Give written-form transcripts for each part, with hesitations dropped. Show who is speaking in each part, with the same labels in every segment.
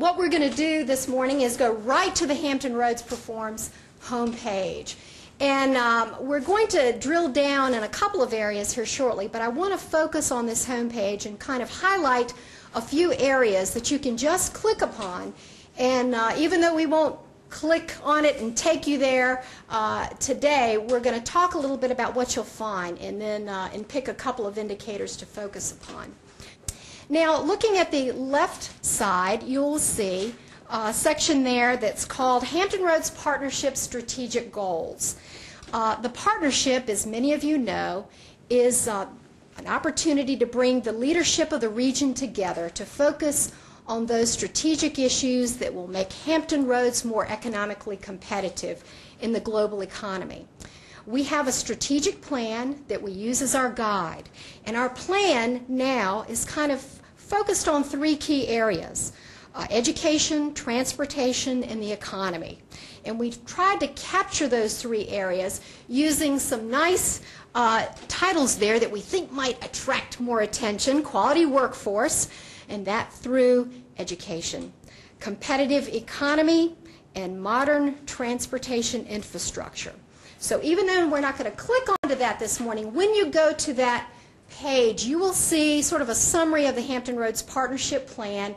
Speaker 1: what we're going to do this morning is go right to the Hampton Roads Performs homepage. And we're going to drill down in a couple of areas here shortly, but I want to focus on this homepage and kind of highlight a few areas that you can just click upon. And even though we won't click on it and take you there today, we're going to talk a little bit about what you'll find and then pick a couple of indicators to focus upon. Now, looking at the left side, you'll see a section there that's called Hampton Roads Partnership Strategic Goals. The partnership, as many of you know, is an opportunity to bring the leadership of the region together to focus on those strategic issues that will make Hampton Roads more economically competitive in the global economy. We have a strategic plan that we use as our guide, and our plan now is kind of focused on three key areas: education, transportation, and the economy. And we've tried to capture those three areas using some nice titles there that we think might attract more attention: quality workforce, and that through education, competitive economy, and modern transportation infrastructure. So even though we're not going to click onto that this morning, when you go to that page, you will see sort of a summary of the Hampton Roads Partnership Plan,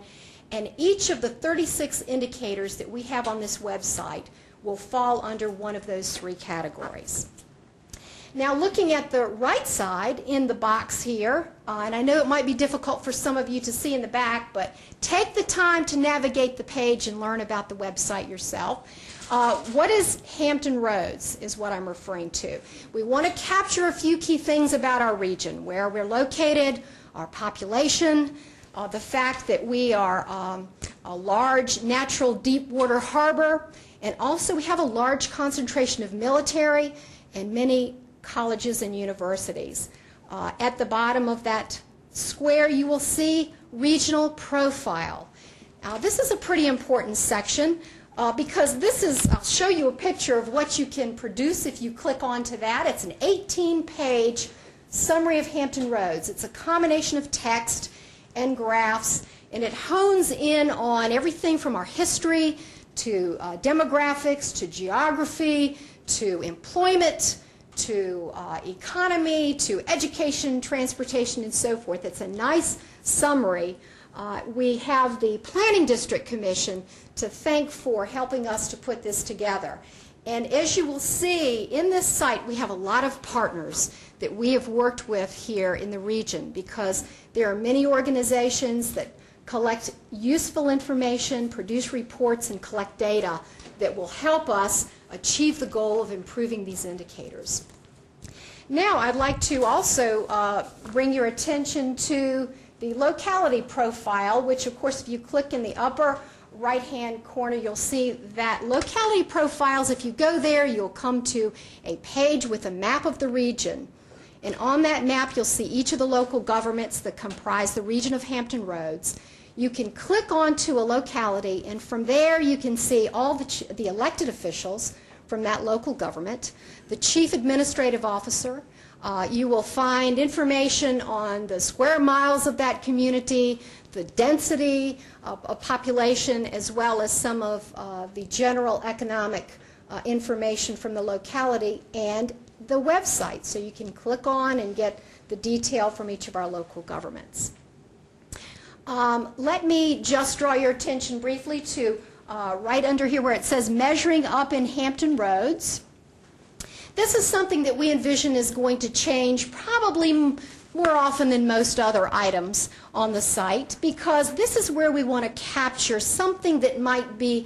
Speaker 1: and each of the 36 indicators that we have on this website will fall under one of those three categories. Now, looking at the right side in the box here, and I know it might be difficult for some of you to see in the back, but take the time to navigate the page and learn about the website yourself. What is Hampton Roads is what I'm referring to. We want to capture a few key things about our region: where we're located, our population, the fact that we are a large natural deep water harbor, and also we have a large concentration of military and many colleges and universities. At the bottom of that square you will see regional profile. Now this is a pretty important section because this is, I'll show you a picture of what you can produce if you click onto that. It's an 18-page summary of Hampton Roads. It's a combination of text and graphs, and it hones in on everything from our history to demographics to geography to employment to economy to education, transportation, and so forth. It's a nice summary. We have the Planning District Commission to thank for helping us to put this together. And as you will see in this site, we have a lot of partners that we have worked with here in the region, because there are many organizations that collect useful information, produce reports, and collect data that will help us achieve the goal of improving these indicators. Now I'd like to also bring your attention to the locality profile, which of course if you click in the upper right-hand corner you'll see that locality profiles. If you go there, you'll come to a page with a map of the region, and on that map you'll see each of the local governments that comprise the region of Hampton Roads. You can click onto a locality, and from there you can see all the elected officials from that local government, the chief administrative officer. You will find information on the square miles of that community, the density of population, as well as some of the general economic information from the locality, and the website. So you can click on and get the detail from each of our local governments. Let me just draw your attention briefly to right under here where it says Measuring Up in Hampton Roads. This is something that we envision is going to change probably more often than most other items on the site, because this is where we want to capture something that might be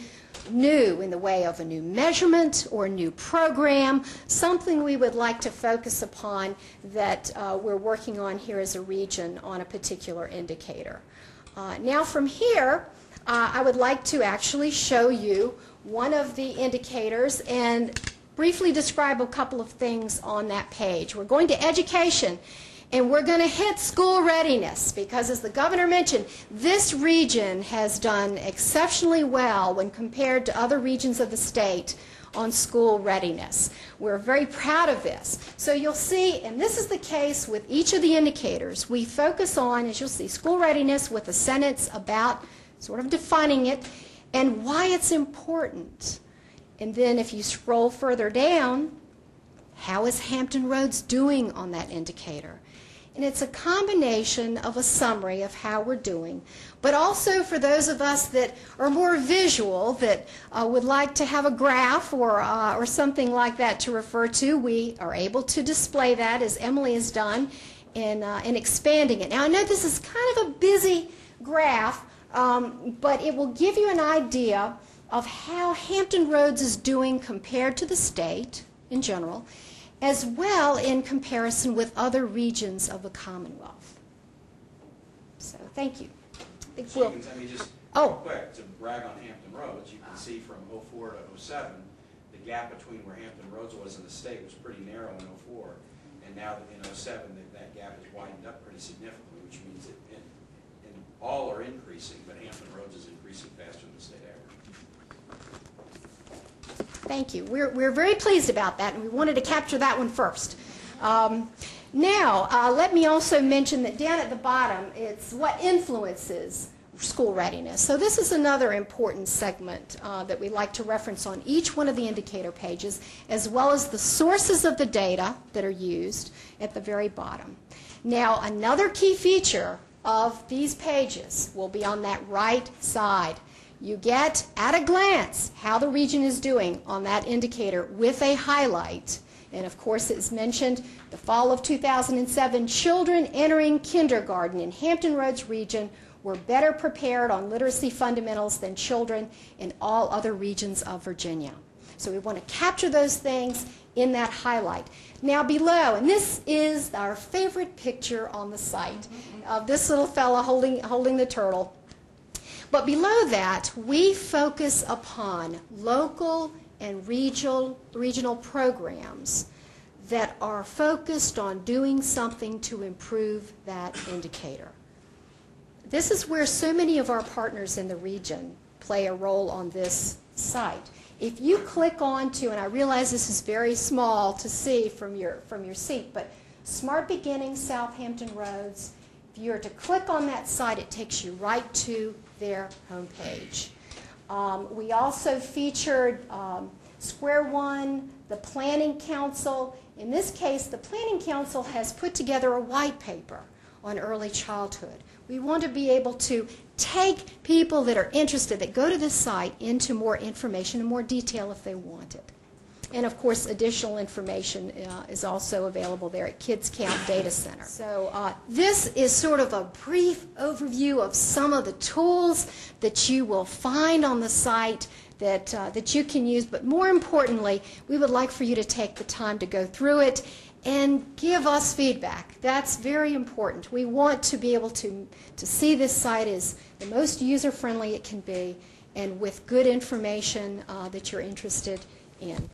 Speaker 1: new in the way of a new measurement or a new program, something we would like to focus upon that we're working on here as a region on a particular indicator. Now from here, I would like to actually show you one of the indicators and briefly describe a couple of things on that page. We're going to education, and we're going to hit school readiness, because as the governor mentioned, this region has done exceptionally well when compared to other regions of the state on school readiness. We're very proud of this. So you'll see, and this is the case with each of the indicators, we focus on, as you'll see, school readiness with a sentence about sort of defining it, and why it's important. And then if you scroll further down, how is Hampton Roads doing on that indicator? And it's a combination of a summary of how we're doing, but also for those of us that are more visual, that would like to have a graph or something like that to refer to, we are able to display that, as Emily has done, in expanding it. Now, I know this is kind of a busy graph, but it will give you an idea of how Hampton Roads is doing compared to the state in general, as well in comparison with other regions of the Commonwealth. So, thank you.
Speaker 2: So you can tell me just real quick, to brag on Hampton Roads, you can see from 04 to 07, the gap between where Hampton Roads was in the state was pretty narrow in 04, and now in 07, that gap has widened up pretty significantly, which means that all are increasing, but Hampton Roads is increasing faster than the state average.
Speaker 1: Thank you. We're very pleased about that, and we wanted to capture that one first. Now, let me also mention that down at the bottom, it's what influences school readiness. So this is another important segment that we like to reference on each one of the indicator pages, as well as the sources of the data that are used at the very bottom. Now, another key feature of these pages will be on that right side. You get, at a glance, how the region is doing on that indicator with a highlight. And of course, it's mentioned the fall of 2007, children entering kindergarten in Hampton Roads region were better prepared on literacy fundamentals than children in all other regions of Virginia. So we want to capture those things in that highlight. Now below, and this is our favorite picture on the site of this little fella holding the turtle. But below that, we focus upon local and regional programs that are focused on doing something to improve that indicator. This is where so many of our partners in the region play a role on this site. If you click onto, and I realize this is very small to see from your seat, but Smart Beginnings Southampton Roads, if you were to click on that site, it takes you right to their homepage. We also featured Square One, the Planning Council. In this case, the Planning Council has put together a white paper on early childhood. We want to be able to take people that are interested, that go to this site, into more information and more detail if they want it. And of course, additional information is also available there at Kids Camp Data Center. So this is sort of a brief overview of some of the tools that you will find on the site that you can use. But more importantly, we would like for you to take the time to go through it and give us feedback. That's very important. We want to be able to see this site as the most user-friendly it can be, and with good information that you're interested in.